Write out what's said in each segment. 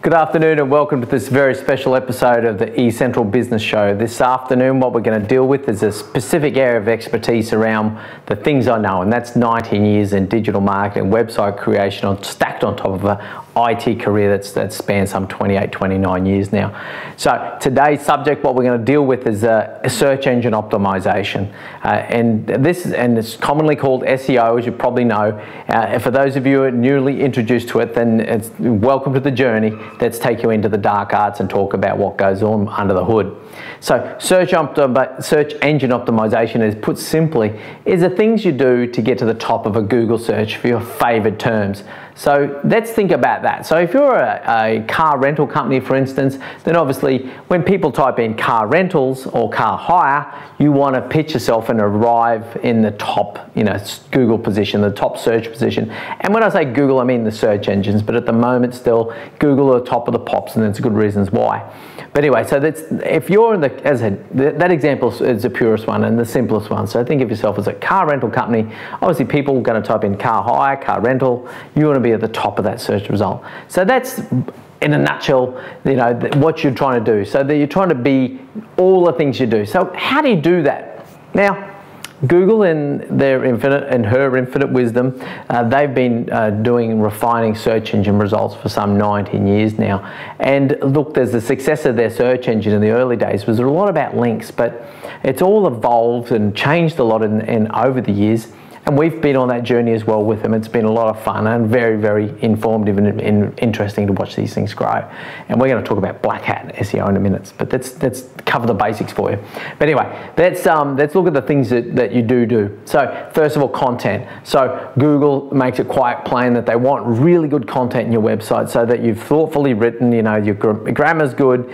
Good afternoon and welcome to this very special episode of the eCentral Business Show. This afternoon what we're going to deal with is a specific area of expertise around the things I know, and that's 19 years in digital marketing, website creation, stacked on top of a IT career that spans some 28, 29 years now. So today's subject, what we're going to deal with is search engine optimization. And it's commonly called SEO, as you probably know. For those of you who are newly introduced to it, then it's welcome to the journey. Let's take you into the dark arts and talk about what goes on under the hood. So search engine optimization, is put simply, is the things you do to get to the top of a Google search for your favored terms. So let's think about that. So if you're a car rental company, for instance, then obviously when people type in car rentals or car hire, you want to pitch yourself and arrive in the top, Google position, the top search position. And when I say Google, I mean the search engines, but at the moment still, Google are top of the pops, and there's good reasons why. But anyway, so that's, if you're in the, as I said, that example is the purest one and the simplest one. So think of yourself as a car rental company. Obviously people are going to type in car hire, car rental. You want to be at the top of that search result. So that's, in a nutshell, what you're trying to do. So that you're trying to be all the things you do. So how do you do that? Now, Google, in her infinite wisdom, they've been doing refining search engine results for some 19 years now. And look, there's the success of their search engine in the early days was a lot about links, but it's all evolved and changed a lot over the years. And we've been on that journey as well with them. It's been a lot of fun and very, very informative and interesting to watch these things grow. And we're going to talk about Black Hat SEO in a minute, but let's cover the basics for you. But anyway, let's look at the things that you do. So first of all, content. So Google makes it quite plain that they want really good content in your website, so that you've thoughtfully written, your grammar's good,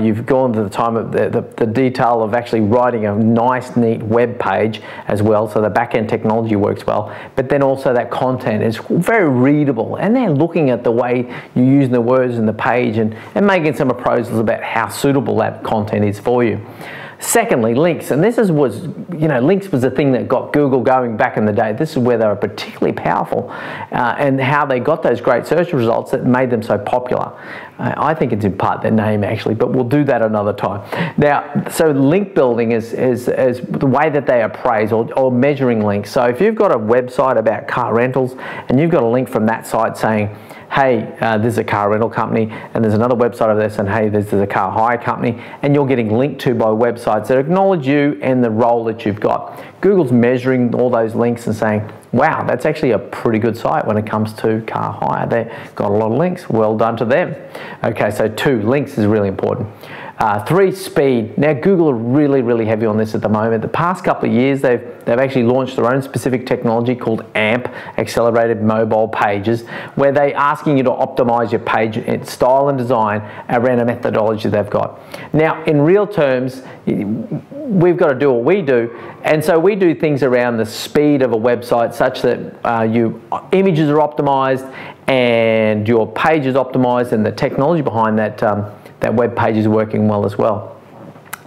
you've gone to the time of the detail of actually writing a nice, neat web page as well, so the back-end technology works well, but then also that content is very readable, and they're looking at the way you're using the words in the page and making some appraisals about how suitable that content is for you. Secondly, links, and links was the thing that got Google going back in the day. This is where they were particularly powerful, and how they got those great search results that made them so popular. I think it's in part their name actually, but we'll do that another time. Now, so link building is the way that they appraise or measuring links. So if you've got a website about car rentals and you've got a link from that site saying, hey, this is a car rental company, and there's another website of this, and hey, this is a car hire company, and you're getting linked to by websites that acknowledge you and the role that you've got. Google's measuring all those links and saying, wow, that's actually a pretty good site when it comes to car hire. They've got a lot of links. Well done to them. Okay, so 2, links is really important. 3, speed. Now Google are really, really heavy on this at the moment. The past couple of years, they've actually launched their own specific technology called AMP, Accelerated Mobile Pages, where they're asking you to optimize your page style and design around a methodology they've got. Now, in real terms, we've got to do what we do, and so we do things around the speed of a website such that your images are optimized and your page is optimized, and the technology behind that web page is working well as well.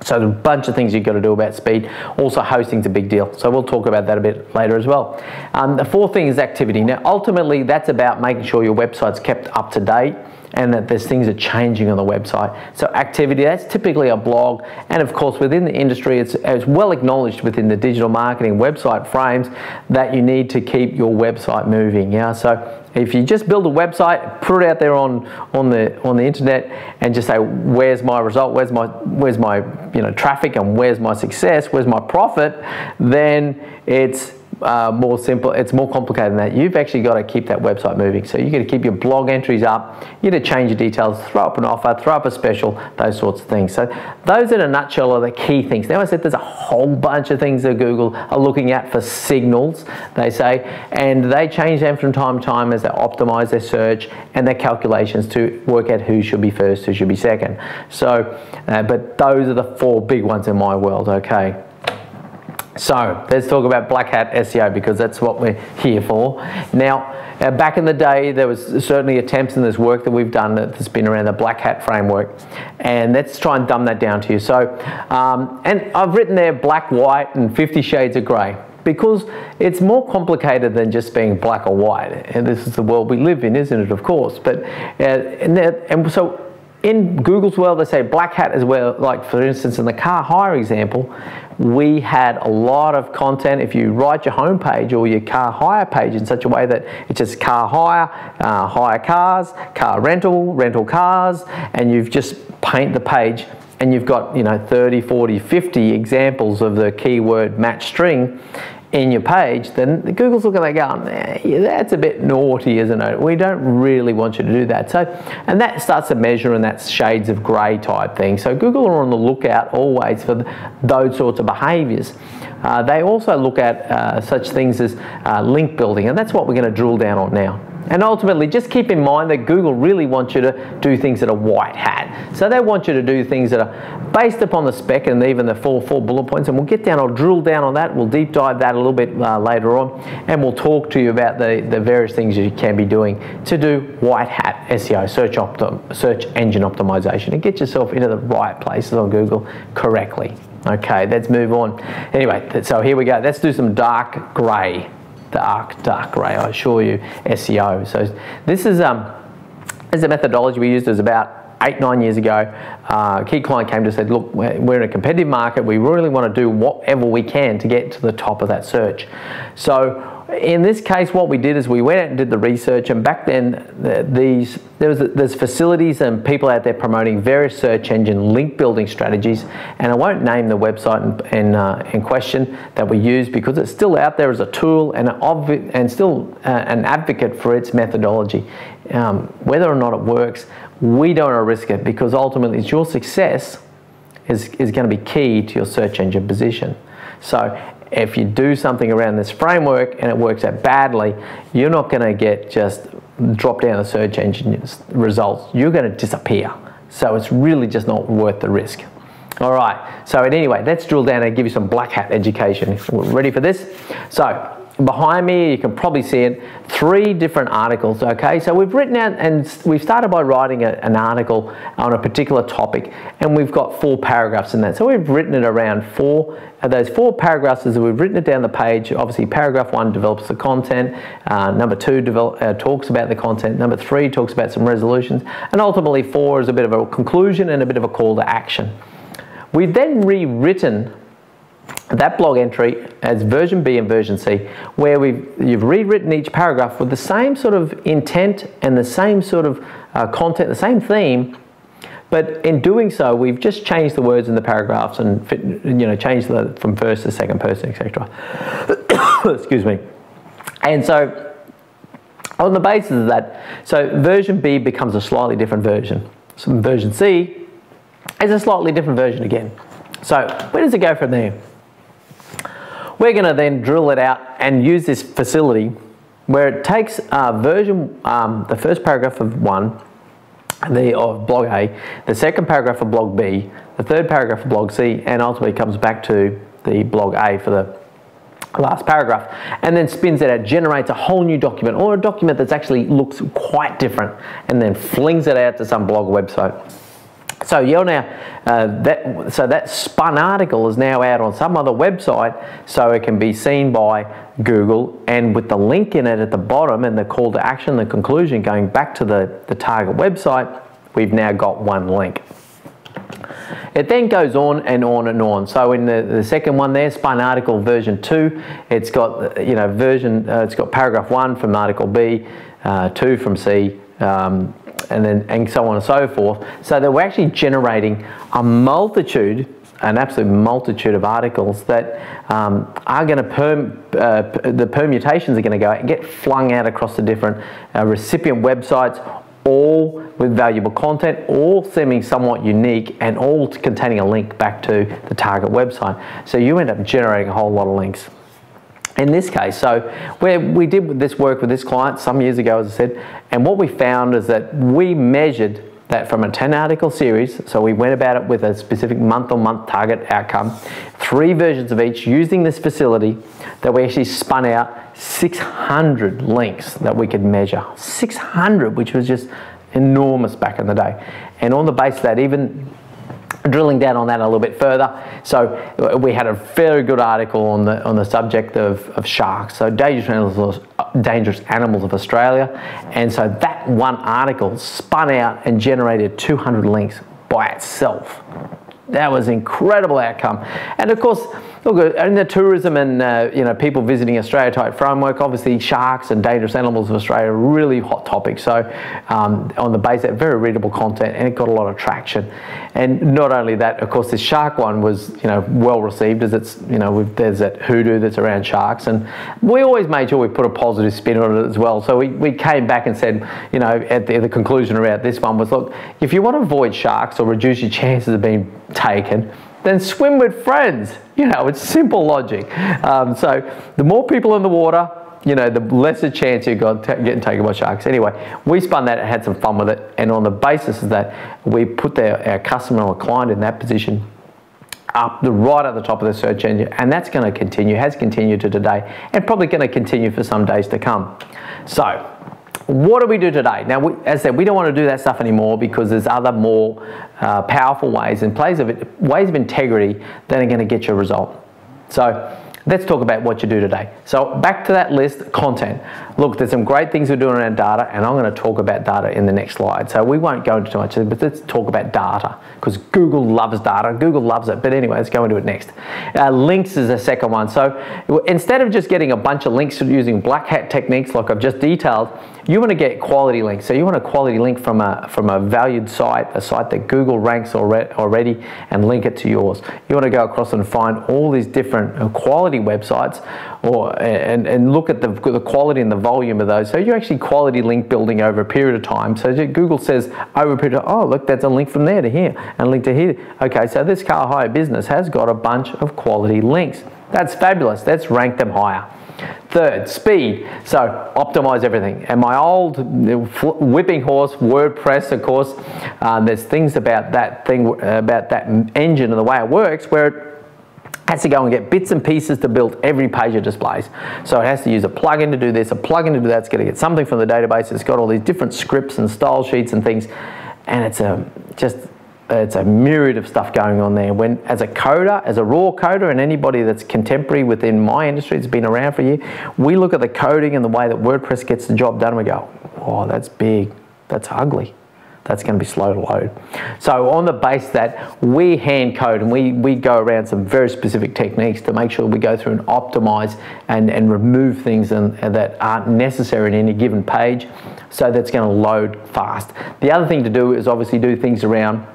So there's a bunch of things you've got to do about speed. Also, hosting's a big deal, so we'll talk about that a bit later as well. The 4th thing is activity. Now, ultimately, that's about making sure your website's kept up to date and that there's things that are changing on the website. So activity, that's typically a blog, and of course within the industry, it's well acknowledged within the digital marketing website frames that you need to keep your website moving. Yeah, so if you just build a website, put it out there on the internet, and just say, where's my result, where's my traffic, and where's my success, where's my profit, then it's more simple. It's more complicated than that. You've actually got to keep that website moving. So you got to keep your blog entries up, you got to change your details, throw up an offer, throw up a special, those sorts of things. So those in a nutshell are the key things. Now, I said there's a whole bunch of things that Google are looking at for signals, they say, and they change them from time to time as they optimize their search and their calculations to work out who should be first, who should be second. So, but those are the 4 big ones in my world, okay? So let's talk about Black Hat SEO, because that's what we're here for. Now, back in the day, there was certainly attempts, and there's work that we've done that's been around the Black Hat framework, and let's try and dumb that down to you. So, and I've written there black, white, and 50 shades of grey. because it's more complicated than just being black or white. And this is the world we live in, isn't it? Of course. But and so in Google's world, they say Black Hat as well. Like for instance, in the car hire example, we had a lot of content. If you write your homepage or your car hire page in such a way that it's just car hire, hire cars, car rental, rental cars, and you've just paint the page and you've got, you know, 30, 40, 50 examples of the keyword match string in your page, then Google's looking at that going, yeah, that's a bit naughty, isn't it? We don't really want you to do that. So, and that starts to measure, and that's shades of grey type thing. So Google are on the lookout always for those sorts of behaviours. They also look at such things as link building, and that's what we're going to drill down on now. And ultimately, just keep in mind that Google really wants you to do things that are white hat. So they want you to do things that are based upon the spec and even the four bullet points. And we'll get down, I'll drill down on that. We'll deep dive that a little bit later on. And we'll talk to you about the various things you can be doing to do white hat SEO, search engine optimization, and get yourself into the right places on Google correctly. Okay, let's move on. Anyway, so here we go. Let's do some dark grey. Dark grey, I assure you, SEO. So this is a methodology we used. It was about 8-9 years ago. A key client came to us and said, look, we're in a competitive market. We really want to do whatever we can to get to the top of that search. So in this case, what we did is we went out and did the research, and back then there's facilities and people out there promoting various search engine link building strategies, and I won't name the website in question that we use because it's still out there as a tool and still an advocate for its methodology. Whether or not it works, we don't want to risk it, because ultimately it's your success is going to be key to your search engine position. So if you do something around this framework and it works out badly, you're not going to get just drop down the search engine results. You're going to disappear. So it's really just not worth the risk. All right. So anyway, let's drill down and give you some black hat education. We're ready for this? So behind me, you can probably see it, 3 different articles, okay? So we've written out, and we've started by writing an article on a particular topic, and we've got 4 paragraphs in that. So we've written it around 4, those 4 paragraphs as we've written it down the page. Obviously, paragraph 1 develops the content, number 2 talks about the content, number 3 talks about some resolutions, and ultimately 4 is a bit of a conclusion and a bit of a call to action. We've then rewritten that blog entry as version B and version C, where you've rewritten each paragraph with the same sort of intent and the same sort of content, the same theme, but in doing so, we've just changed the words in the paragraphs and changed from first to second person, etc. Excuse me. And so, on the basis of that, so version B becomes a slightly different version. So version C is a slightly different version again. So where does it go from there? We're going to then drill it out and use this facility where it takes the first paragraph of of blog A, the second paragraph of blog B, the third paragraph of blog C, and ultimately comes back to the blog A for the last paragraph, and then spins it out, generates a whole new document, or a document that actually looks quite different, and then flings it out to some blog website. So you're now, that spun article is now out on some other website, so it can be seen by Google, and with the link in it at the bottom and the call to action, the conclusion going back to the target website, we've now got one link. It then goes on and on and on. So in the second one there, spun article version 2, it's got it's got paragraph 1 from article B, 2 from C, and so on and so forth. So that we're actually generating an absolute multitude of articles that are going to the permutations are going to go out and get flung out across the different recipient websites, all with valuable content, all seeming somewhat unique, and all containing a link back to the target website. So you end up generating a whole lot of links. In this case, so we did this work with this client some years ago, as I said, and what we found is that we measured that from a 10-article series, so we went about it with a specific month-on-month target outcome, 3 versions of each using this facility, that we actually spun out 600 links that we could measure. 600, which was just enormous back in the day. And on the basis of that, even drilling down on that a little bit further. So we had a very good article on the subject of sharks, so dangerous animals of Australia, and so that one article spun out and generated 200 links by itself. That was an incredible outcome. And of course, look, in the tourism and people visiting Australia type framework, obviously sharks and dangerous animals of Australia are really hot topics. So on the basis of very readable content, and it got a lot of traction. And not only that, of course, this shark one was well received, as it's there's that hoodoo that's around sharks, and we always made sure we put a positive spin on it as well. So we came back and said, at the conclusion about this one was, look, if you want to avoid sharks or reduce your chances of being taken, then swim with friends. It's simple logic. So the more people in the water, the lesser chance you've got getting taken by sharks. Anyway, we spun that and had some fun with it, and on the basis of that, we put our customer or client in that position right at the top of the search engine, and that's going to continue, has continued to today, and probably going to continue for some days to come. So what do we do today? Now, as I said, we don't want to do that stuff anymore because there's other more powerful ways and ways of integrity that are going to get you a result. So let's talk about what you do today. So back to that list, content. Look, there's some great things we're doing around data, and I'm going to talk about data in the next slide. So we won't go into too much, but let's talk about data, because Google loves data. Google loves it. But anyway, let's go into it next. Links is the second one. So instead of just getting a bunch of links using black hat techniques like I've just detailed, you want to get quality links. So you want a quality link from a valued site, a site that Google ranks already, and link it to yours. You want to go across and find all these different quality websites, and look at the quality and the volume of those. So you're actually quality link building over a period of time. So Google says over a period of, oh, look, that's a link from there to here and link to here. Okay, so this car hire business has got a bunch of quality links. That's fabulous. Let's rank them higher. Third, speed. So optimize everything. And my old whipping horse, WordPress, of course, there's things about that engine and the way it works where it has to go and get bits and pieces to build every page it displays. So it has to use a plugin to do this, a plugin to do that. It's going to get something from the database. It's got all these different scripts and style sheets and things, and it's a myriad of stuff going on there. When, as a coder, as a raw coder, and anybody that's contemporary within my industry, it's been around for a year, we look at the coding and the way that WordPress gets the job done, and we go, oh, that's big, that's ugly. That's going to be slow to load. So on the base that we hand code, and we go around some very specific techniques to make sure we go through and optimize and remove things that aren't necessary in any given page, so that's going to load fast. The other thing to do is obviously do things around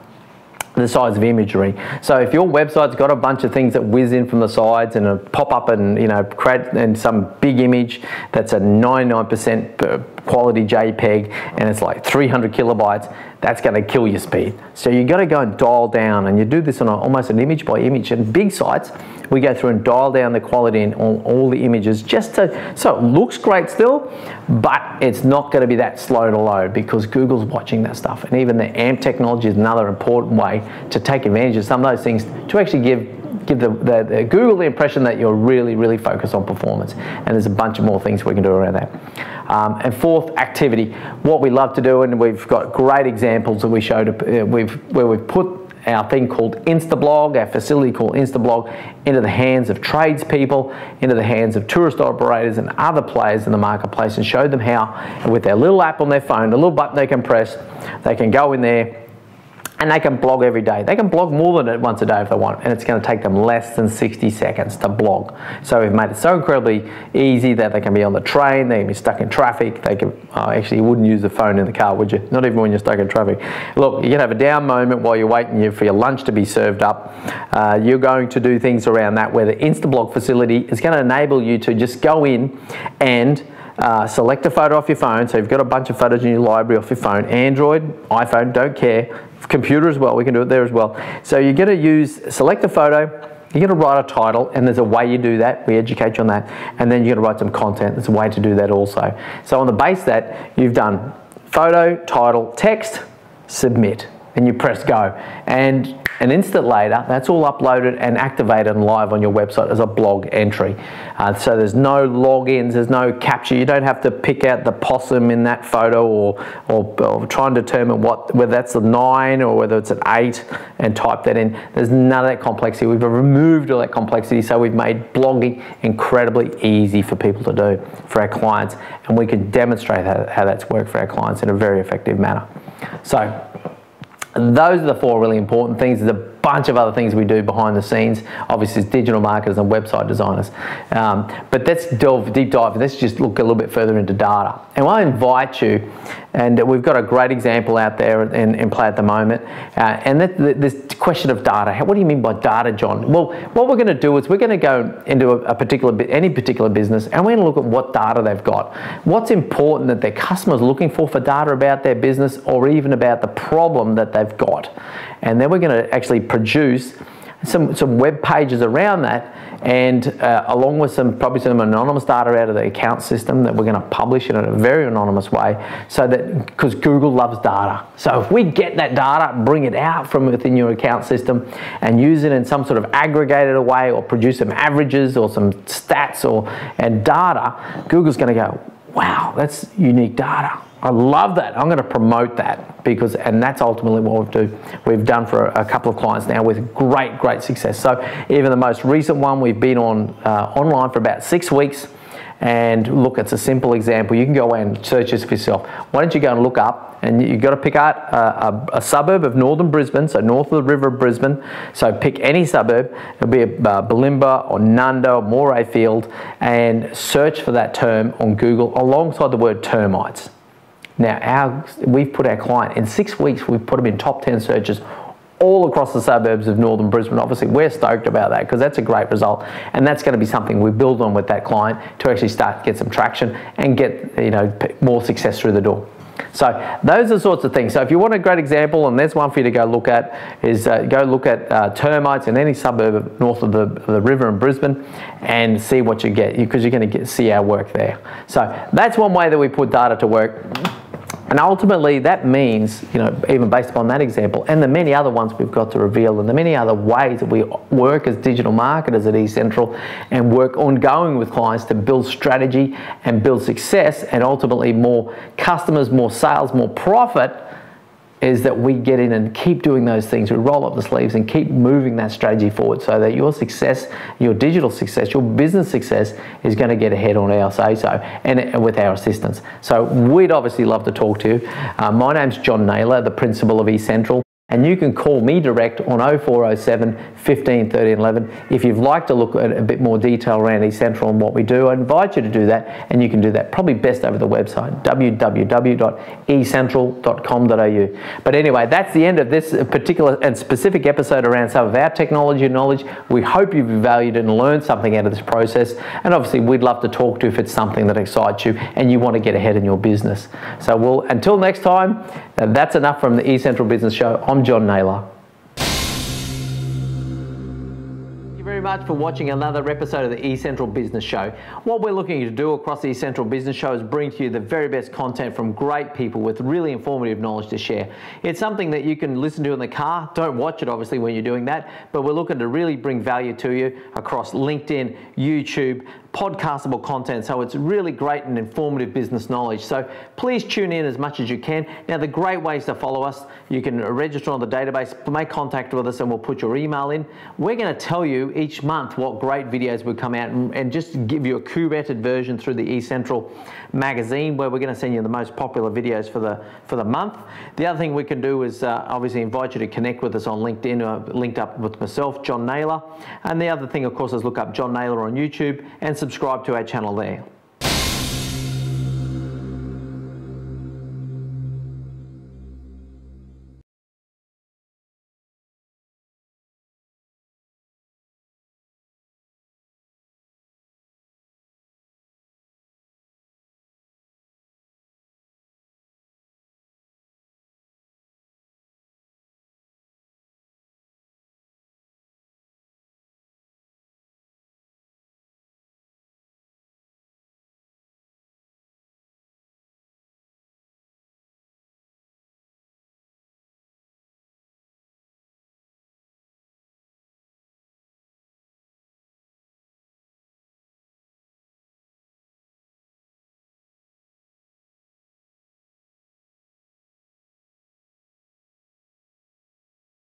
the size of imagery. So if your website's got a bunch of things that whiz in from the sides and pop up and create and some big image that's a 99% quality JPEG and it's like 300 kilobytes, that's going to kill your speed. So you got to go and dial down, and you do this on almost an image by image. And big sites, we go through and dial down the quality in all the images so it looks great still, but it's not going to be that slow to load because Google's watching that stuff. And even the AMP technology is another important way to take advantage of some of those things to actually give the Google the impression that you're really, really focused on performance. And there's a bunch of more things we can do around that. And fourth, activity. What we love to do, and we've got great examples that we showed where we've put our thing called Instablog, our facility called Instablog, into the hands of tradespeople, into the hands of tourist operators and other players in the marketplace, and showed them how, with their little app on their phone, a little button they can press, they can go in there and they can blog every day. They can blog more than once a day if they want, and it's going to take them less than 60 seconds to blog. So we've made it so incredibly easy that they can be on the train, they can be stuck in traffic, they can, actually you wouldn't use the phone in the car, would you? Not even when you're stuck in traffic. Look, you can have a down moment while you're waiting for your lunch to be served up. You're going to do things around that where the Instablog facility is going to enable you to just go in and select a photo off your phone. So you've got a bunch of photos in your library off your phone, Android, iPhone, don't care. Computer as well, we can do it there as well. So you're going to select a photo, you're going to write a title, and there's a way you do that. We educate you on that. And then you're going to write some content. There's a way to do that also. So on the base that, you've done photo, title, text, submit. and you press go, and an instant later that's all uploaded and activated and live on your website as a blog entry. So there's no logins, there's no capture. You don't have to pick out the possum in that photo or try and determine whether that's a 9 or whether it's an 8 and type that in. There's none of that complexity. We've removed all that complexity, so we've made blogging incredibly easy for people to do, for our clients, and we can demonstrate how that's worked for our clients in a very effective manner. So those are the 4 really important things. There's a bunch of other things we do behind the scenes, obviously as digital marketers and website designers. But let's deep dive. Let's just look a little bit further into data. And I invite you, and we've got a great example out there in play at the moment, and this question of data. What do you mean by data, John? Well, what we're going to do is we're going to go into any particular business, and we're going to look at what data they've got. What's important that their customers are looking for data about their business, or even about the problem that they've got. And then we're going to actually produce some web pages around that, and along with probably some anonymous data out of the account system that we're going to publish in a very anonymous way, so that, because Google loves data. So if we get that data, bring it out from within your account system and use it in some sort of aggregated way, or produce some averages or some stats and data, Google's going to go, wow, that's unique data. I love that. I'm going to promote that, and that's ultimately what we've done for a couple of clients now with great success. So even the most recent one, we've been on online for about 6 weeks. And look, it's a simple example. You can go away and search this for yourself. Why don't you go and look up, and you've got to pick out a suburb of northern Brisbane, so north of the river of Brisbane. So pick any suburb. It'll be Bulimba or Nunda or Morayfield, and search for that term on Google alongside the word termites. Now, we've put our client, in 6 weeks, we've put them in top 10 searches all across the suburbs of northern Brisbane. Obviously, we're stoked about that, because that's a great result, and that's going to be something we build on with that client to actually start to get some traction and get more success through the door. So those are the sorts of things. So if you want a great example, and there's one for you to go look at, is go look at termites in any suburb north of the river in Brisbane, and see what you get, because you're going to see our work there. So that's one way that we put data to work. And ultimately, that means, even based upon that example, and the many other ones we've got to reveal, and the many other ways that we work as digital marketers at eCentral, and work ongoing with clients to build strategy and build success, and ultimately more customers, more sales, more profit, is that we get in and keep doing those things. We roll up the sleeves and keep moving that strategy forward, so that your success, your digital success, your business success is going to get ahead on our say-so, and with our assistance. So we'd obviously love to talk to you. My name's John Nayler, the principal of eCentral. And you can call me direct on 0407 15 13 11 if you'd like to look at a bit more detail around eCentral and what we do. I invite you to do that, and you can do that probably best over the website, www.ecentral.com.au. But anyway, that's the end of this particular and specific episode around some of our technology knowledge. We hope you've valued it and learned something out of this process. And obviously, we'd love to talk to you if it's something that excites you and you want to get ahead in your business. So until next time, that's enough from the eCentral Business Show. I'm John Nayler. Thank you very much for watching another episode of the eCentral Business Show. What we're looking to do across the eCentral Business Show is bring to you the very best content from great people with really informative knowledge to share. It's something that you can listen to in the car. Don't watch it, obviously, when you're doing that, but we're looking to really bring value to you across LinkedIn, YouTube, podcastable content, so it's really great and informative business knowledge. So please tune in as much as you can. Now, the great ways to follow us, you can register on the database, make contact with us, and we'll put your email in. We're going to tell you each month what great videos will come out, and just give you a curated version through the eCentral magazine, where we're going to send you the most popular videos for the month. The other thing we can do is obviously invite you to connect with us on LinkedIn, linked up with myself, John Nayler. And the other thing, of course, is look up John Nayler on YouTube and subscribe to our channel there.